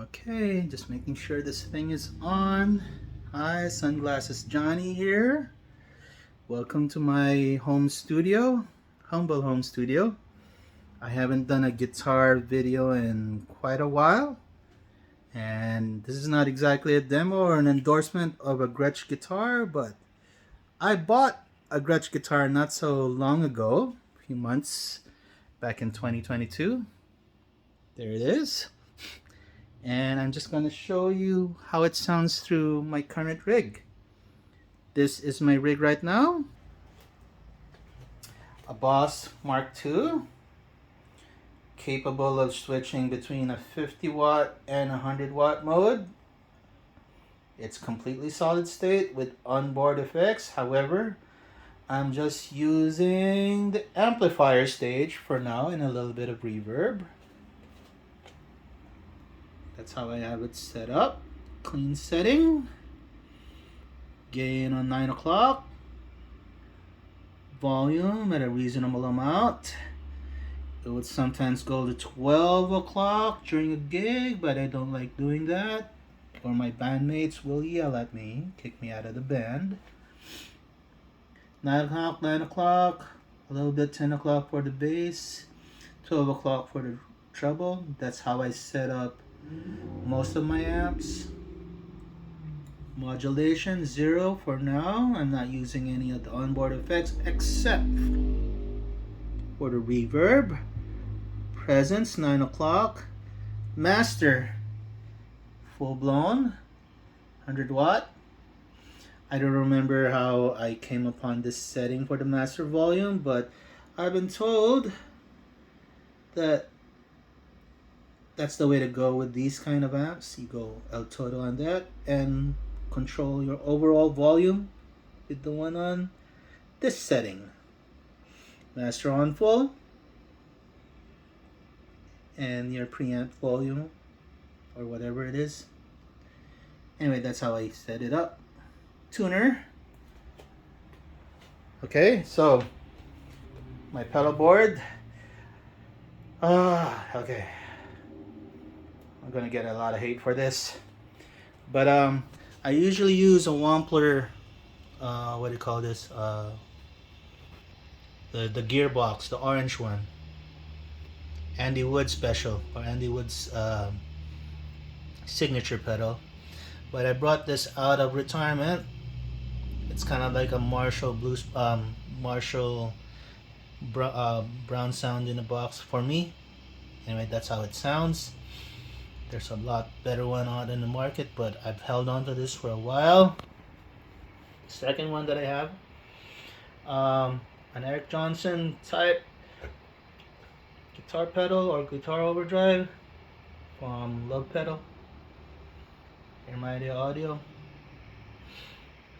Okay, just making sure this thing is on. Hi, Sunglasses Johnny here. Welcome to my home studio, humble home studio. I haven't done a guitar video in quite a while, and this is not exactly a demo or an endorsement of a Gretsch guitar, but I bought a Gretsch guitar not so long ago, a few months back in 2022. There it is. And I'm just going to show you how it sounds through my current rig. This is my rig right now, a Boss Mark II, capable of switching between a 50 watt and 100 watt mode. It's completely solid state with onboard effects. However, I'm just using the amplifier stage for now and a little bit of reverb. That's how I have it set up. Clean setting. Gain on 9 o'clock. Volume at a reasonable amount. It would sometimes go to 12 o'clock during a gig, but I don't like doing that, or my bandmates will yell at me, kick me out of the band. 9 o'clock, 9 o'clock, a little bit 10 o'clock for the bass, 12 o'clock for the treble. That's how I set up most of my amps. Modulation 0 for now. I'm not using any of the onboard effects except for the reverb. Presence 9 o'clock. Master full blown 100 watt. I don't remember how I came upon this setting for the master volume, but I've been told that that's the way to go with these kind of amps. You go El Todo on that and control your overall volume with the one on this setting. Master on full and your preamp volume or whatever it is. Anyway, that's how I set it up. Tuner. Okay, so my pedal board. Okay. I'm gonna get a lot of hate for this, but I usually use a Wampler. What do you call this? The gearbox, the orange one. Andy Wood special, or Andy Wood's signature pedal. But I brought this out of retirement. It's kind of like a Marshall blues, Marshall brown sound in a box for me. Anyway, that's how it sounds. There's a lot better one out in the market, but I've held on to this for a while. Second one that I have, an Eric Johnson type guitar pedal or guitar overdrive from Love Pedal. Hear my audio.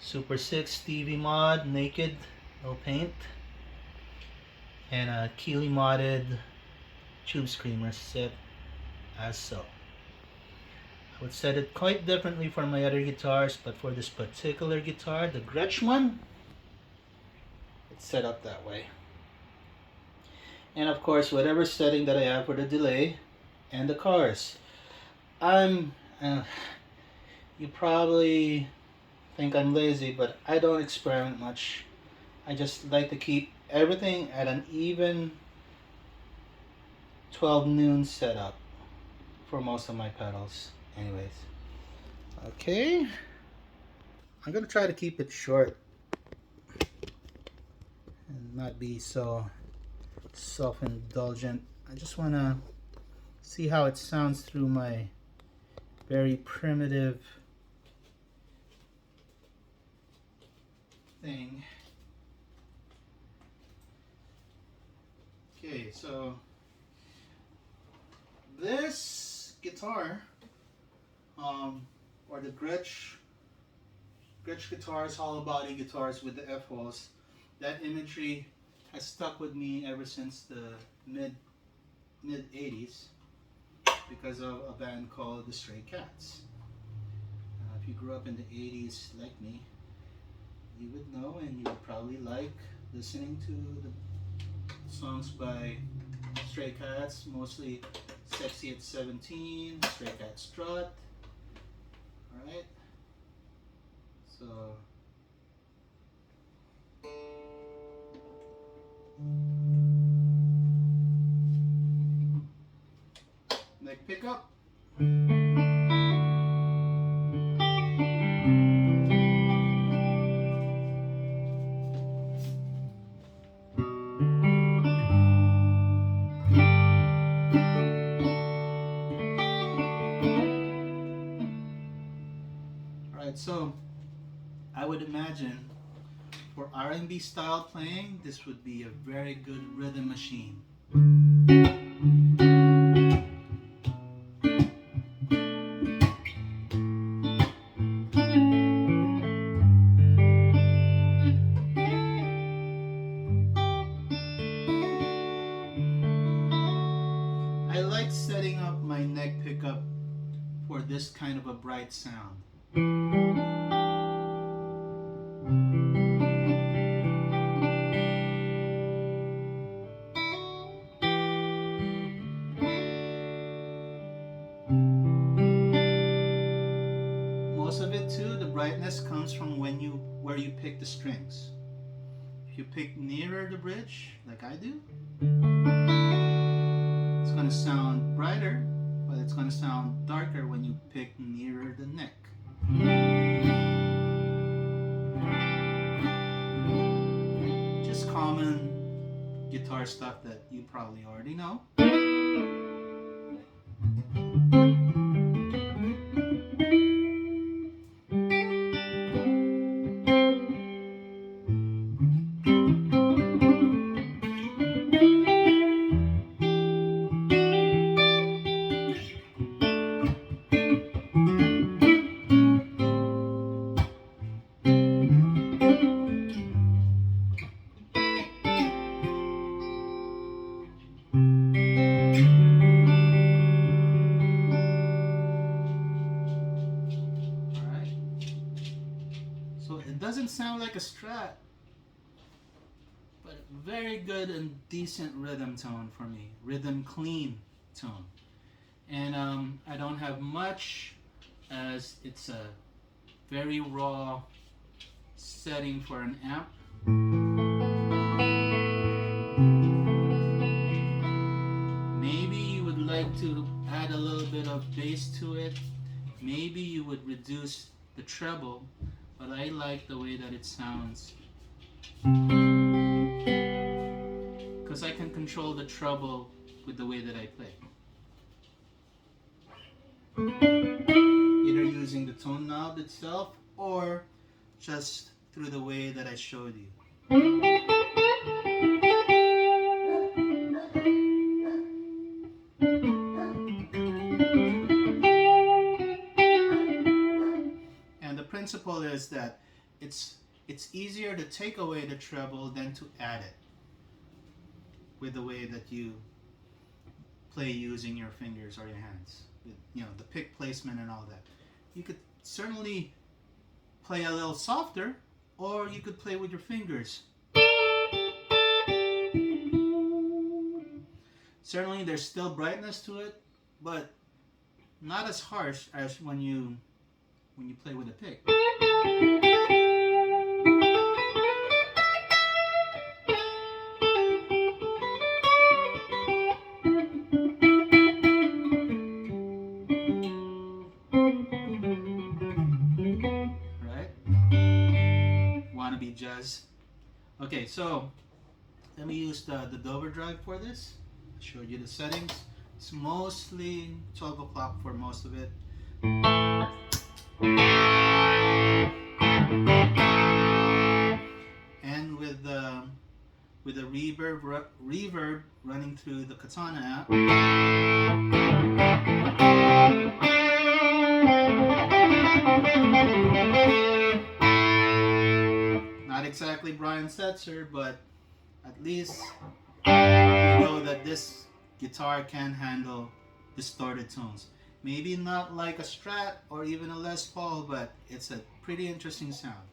Super 6 Stevie mod, naked, no paint, and a Keeley modded tube screamer set as so. I would set it quite differently for my other guitars, but for this particular guitar, the Gretsch one, it's set up that way. And of course, whatever setting that I have for the delay and the chorus. You probably think I'm lazy, but I don't experiment much. I just like to keep everything at an even 12 noon setup for most of my pedals. Anyways, okay, I'm gonna try to keep it short and not be so self-indulgent. I just want to see how it sounds through my very primitive thing. Okay, so this guitar, or the Gretsch guitars, hollow body guitars with the F-holes, that imagery has stuck with me ever since the mid 80s because of a band called the Stray Cats. If you grew up in the 80s like me, you would know, and you would probably like listening to the songs by Stray Cats, mostly Sexy at 17, straight cat strut. Alright. So neck pickup. Alright, so I would imagine for R&B style playing, this would be a very good rhythm machine. I like setting up my neck pickup for this kind of a bright sound. Most of it too, the brightness comes from where you pick the strings. If you pick nearer the bridge, like I do, it's going to sound brighter, but it's going to sound darker when you pick nearer the neck. Just common guitar stuff that you probably already know. It doesn't sound like a Strat, but very good and decent rhythm tone for me. Rhythm clean tone. And I don't have much, as it's a very raw setting for an amp. Maybe you would like to add a little bit of bass to it. Maybe you would reduce the treble, but I like the way that it sounds, because I can control the treble with the way that I play. Either using the tone knob itself or just through the way that I showed you. And the principle is that it's easier to take away the treble than to add it with the way that you play using your fingers or your hands. With, you know, the pick placement and all that. You could certainly play a little softer, or you could play with your fingers. Certainly there's still brightness to it, but not as harsh as when you play with a pick. Wannabe jazz. Okay, so let me use the Dover drive for this. I showed you the settings. It's mostly 12 o'clock for most of it. And with the reverb running through the Katana app. Not exactly Brian Setzer, but at least you know that this guitar can handle distorted tones. Maybe not like a Strat or even a Les Paul, but it's a pretty interesting sound.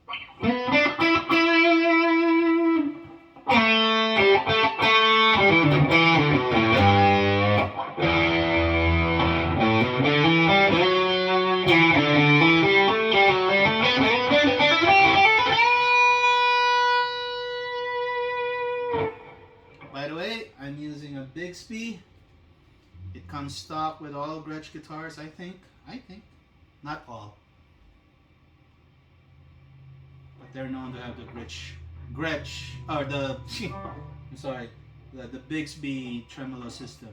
By the way, I'm using a Bixby. It comes stock with all Gretsch guitars, I think. Not all. But they're known to have the Gretsch, or the, I'm sorry, the Bixby tremolo system.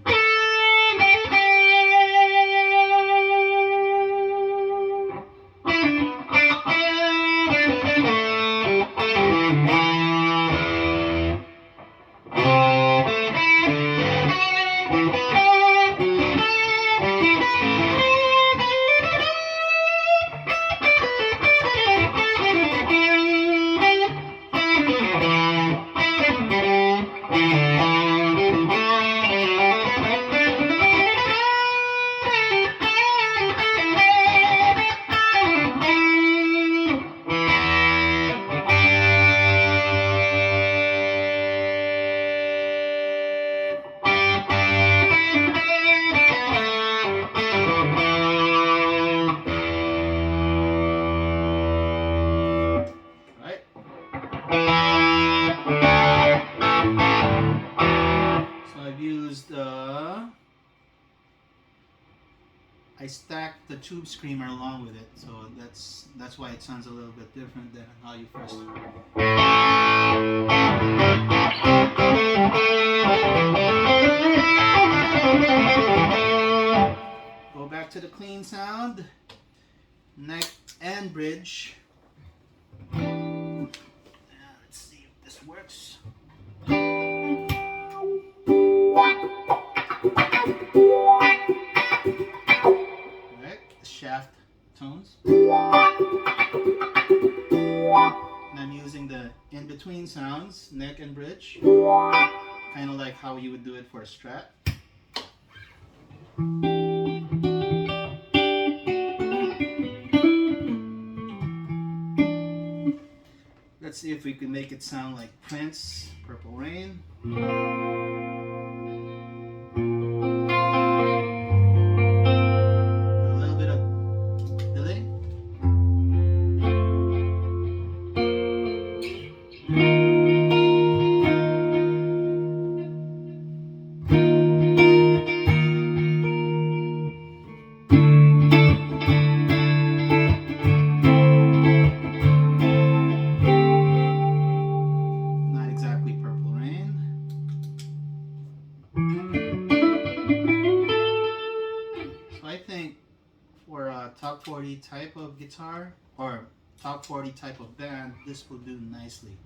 I stacked the tube screamer along with it, so that's why it sounds a little bit different than how you first. Go back to the clean sound, neck and bridge. Let's see if this works. Shaft tones. And I'm using the in-between sounds, neck and bridge, kind of like how you would do it for a Strat. Let's see if we can make it sound like Prince, Purple Rain. Top 40 type of guitar or top 40 type of band, this will do nicely.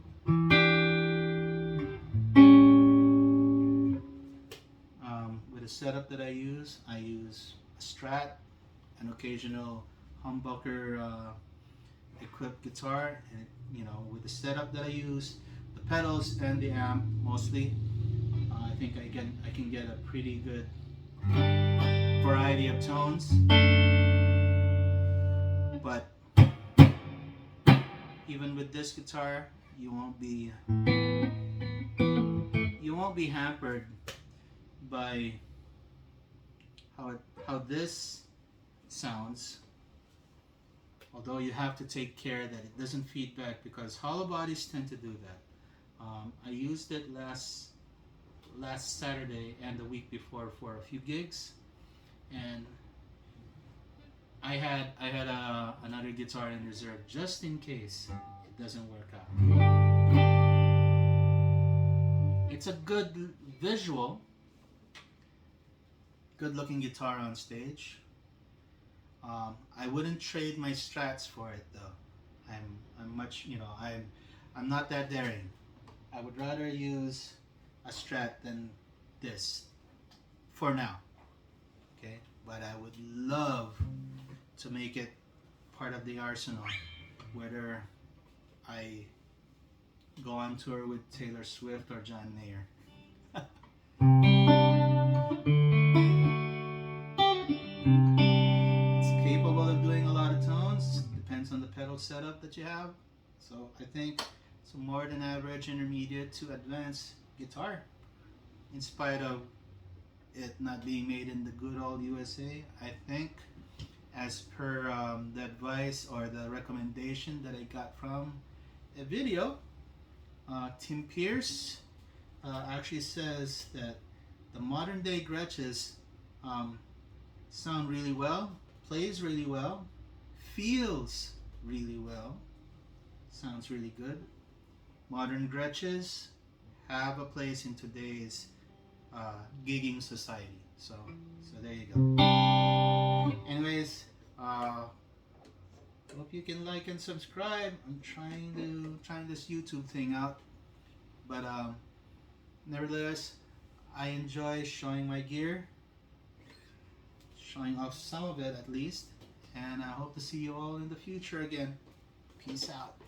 With the setup that I use a Strat, an occasional humbucker equipped guitar, and with the setup that I use, the pedals and the amp mostly, I think I can get a pretty good variety of tones. But even with this guitar, you won't be hampered by how this sounds. Although you have to take care that it doesn't feedback, because hollow bodies tend to do that. I used it last Saturday and the week before for a few gigs, and I had another guitar in reserve just in case it doesn't work out. It's a good visual, good looking guitar on stage. I wouldn't trade my Strats for it though. I'm not that daring. I would rather use a Strat than this for now. Okay, but I would love to make it part of the arsenal, whether I go on tour with Taylor Swift or John Mayer. It's capable of doing a lot of tones, depends on the pedal setup that you have. So I think it's a more than average intermediate to advanced guitar, in spite of it not being made in the good old USA. I think as per the advice or the recommendation that I got from a video. Tim Pierce actually says that the modern day Gretches sound really well, plays really well, feels really well, sounds really good. Modern Gretches have a place in today's gigging society. So there you go. Anyways, hope you can like and subscribe. I'm trying this YouTube thing out, but nevertheless, I enjoy showing my gear, showing off some of it at least, and I hope to see you all in the future again. Peace out.